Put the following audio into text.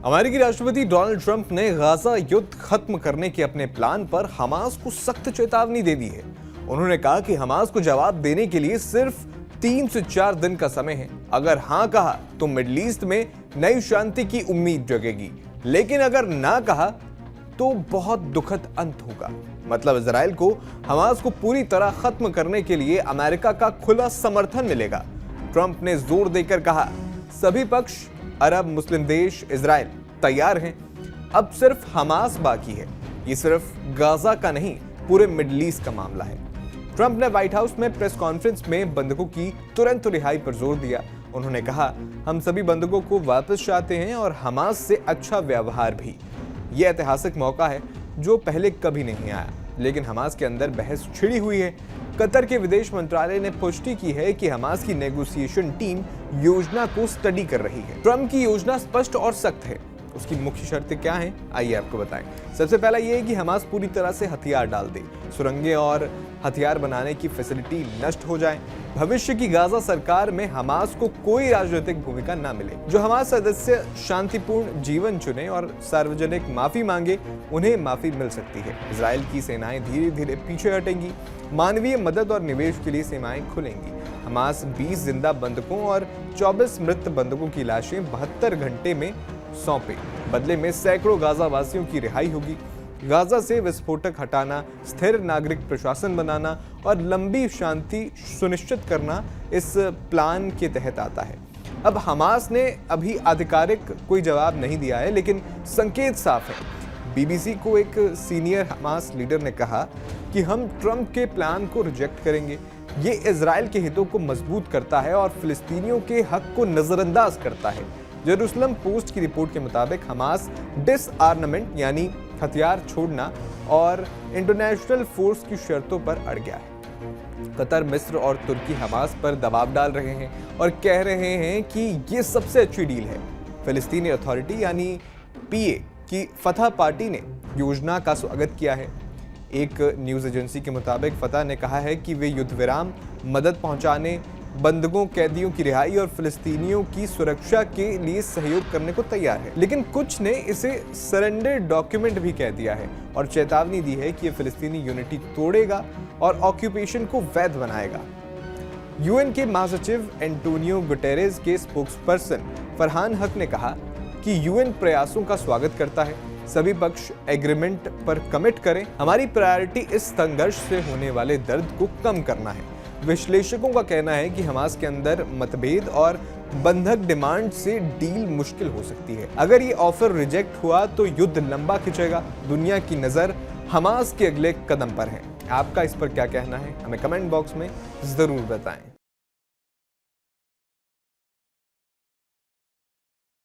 अमेरिकी राष्ट्रपति Donald Trump ने गाजा युद्ध खत्म करने के अपने प्लान पर हमास को सख्त चेतावनी दे दी है। उन्होंने कहा कि हमास को जवाब देने के लिए सिर्फ 3 से 4 दिन का समय है। अगर हां कहा तो मिडिल ईस्ट में नई शांति की उम्मीद जगेगी, लेकिन अगर ना कहा तो बहुत दुखद अंत होगा। मतलब इजराइल को हमास को पूरी तरह खत्म करने के लिए अमेरिका का खुला समर्थन मिलेगा। ट्रंप ने जोर देकर कहा, सभी पक्ष अरब मुस्लिम देश इजराइल तैयार हैं, अब सिर्फ हमास बाकी है। ये सिर्फ गाजा का नहीं, पूरे मिडिल ईस्ट का मामला है। ट्रंप ने व्हाइट हाउस में प्रेस कॉन्फ्रेंस में बंधकों की तुरंत रिहाई पर जोर दिया। उन्होंने कहा, हम सभी बंधकों को वापस चाहते हैं और हमास से अच्छा व्यवहार भी। यह ऐतिहासिक मौका है जो पहले कभी नहीं आया, लेकिन हमास के अंदर बहस छिड़ी हुई है। कतर के विदेश मंत्रालय ने पुष्टि की है कि हमास की नेगोशिएशन टीम योजना को स्टडी कर रही है। ट्रंप की योजना स्पष्ट और सख्त है। उसकी मुख्य शर्तें क्या हैं, आइए आपको बताएं। सबसे पहला यह है कि हमास पूरी तरह से हथियार डाल दे, सुरंगें और हथियार बनाने की फैसिलिटी नष्ट हो जाए। भविष्य की गाजा सरकार में हमास को कोई राजनीतिक भूमिका न मिले। जो हमास सदस्य शांतिपूर्ण जीवन चुने और सार्वजनिक माफी मांगे, उन्हें माफी मिल सकती है। इजराइल की सेनाएं धीरे धीरे पीछे हटेंगी। मानवीय मदद और निवेश के लिए सीमाएं खुलेंगी। हमास 20 जिंदा बंधकों और 24 मृत बंधकों की लाशें 72 घंटे में सौंपे। बदले में सैकड़ों गाजा वासियों की रिहाई होगी। गाजा से विस्फोटक हटाना, स्थिर नागरिक प्रशासन बनाना और लंबी शांति सुनिश्चित करना इस प्लान के तहत आता है। अब हमास ने अभी आधिकारिक कोई जवाब नहीं दिया है, लेकिन संकेत साफ है। बीबीसी को एक सीनियर हमास लीडर ने कहा कि हम ट्रंप के प्लान को रिजेक्ट करेंगे। ये इजराइल के हितों को मजबूत करता है और फिलिस्तीनियों के हक को नजरअंदाज करता है। जेरूसलम पोस्ट की रिपोर्ट के मुताबिक हमास डिसआर्ममेंट यानी हथियार छोड़ना और इंटरनेशनल फोर्स की शर्तों पर अड़ गया है। कतर, मिस्र और तुर्की हमास पर दबाव डाल रहे हैं और कह रहे हैं कि ये सबसे अच्छी डील है। फिलिस्तीनी अथॉरिटी यानी पीए की फतह पार्टी ने योजना का स्वागत किया है। एक न्यूज़ एजेंसी के मुताबिक फतह ने कहा है कि वे युद्ध विराम, मदद पहुंचाने, बंधकों, कैदियों की रिहाई और फिलिस्तीनियों की सुरक्षा के लिए सहयोग करने को तैयार है। लेकिन कुछ ने इसे सरेंडर डॉक्यूमेंट भी कह दिया है और चेतावनी दी है कि यह फिलिस्तीनी यूनिटी तोड़ेगा और ऑक्यूपेशन को वैध बनाएगा। यूएन के महासचिव एंटोनियो गुटेरेस के स्पोक्सपर्सन फरहान हक ने कहा कि यूएन प्रयासों का स्वागत करता है। सभी पक्ष एग्रीमेंट पर कमिट करें। हमारी प्रायोरिटी इस संघर्ष से होने वाले दर्द को कम करना है। विश्लेषकों का कहना है कि हमास के अंदर मतभेद और बंधक डिमांड से डील मुश्किल हो सकती है। अगर ये ऑफर रिजेक्ट हुआ तो युद्ध लंबा खिंचेगा। दुनिया की नज़र हमास के अगले कदम पर है। आपका इस पर क्या कहना है, हमें कमेंट बॉक्स में ज़रूर बताएं।